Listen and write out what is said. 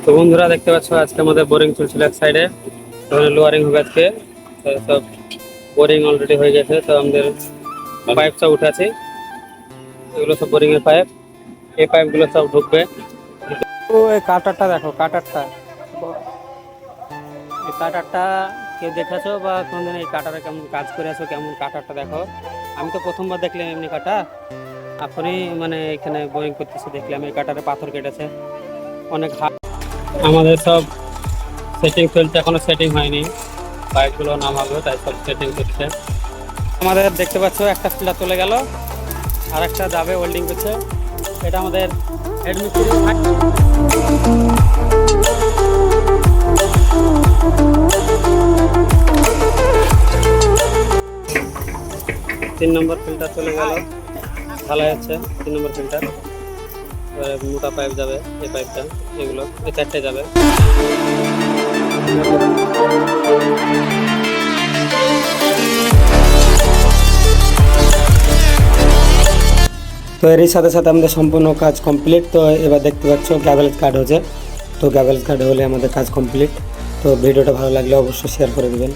তো বন্ধুরা দেখতে পাচ্ছ আজকে আমাদের বোরিং চলছিল এক সাইডে, ওখানে লোয়ারিং হবে আজকে। তো সব বোরিং অলরেডি হয়ে গেছে, তো আমাদের পাইপ সব উঠে আছে, এগুলো সব বোরিং এর পাইপ। এই পাইপ গুলো সব ঢুকবে। তো এই কাটারটা দেখো, কাটারটা, এই কাটারটা কেউ দেখেছো বা কোনদিন এই কাটারে কেমন কাজ করে আছো, কেমন কাটারটা দেখো। আমি তো প্রথমবার দেখলাম এমনি কাটা, এখনই মানে এখানে বোরিং করতেছে দেখলাম। এই কাটারে পাথর কেটেছে অনেক আমাদের সব সেটিং চলছে, এখনো সেটিং হয়নি, পাইপগুলো নামাবে তাই সব সেটিং করছে। আমাদের দেখতে পাচ্ছ একটা ফিল্টার চলে গেল, আর একটা যাবে ওয়েল্ডিং করছে। এটা আমাদের হেড মিস্ত্রি 3 নম্বর ফিল্টার চলে গেল, ভালো হচ্ছে 3 নম্বর ফিল্টার। মোটা পাইপ যাবে, এই পাইপটা, এগুলো এই 4টে যাবে। তো এরই সাথে সাথে আমাদের সম্পূর্ণ কাজ কমপ্লিট। তো এবার দেখতে পাচ্ছ গ্যাভেলস কার্ড হচ্ছে, তো গ্যাভেলস কার্ড হলে আমাদের কাজ কমপ্লিট। তো ভিডিওটা ভালো লাগলে অবশ্যই শেয়ার করে দেবেন।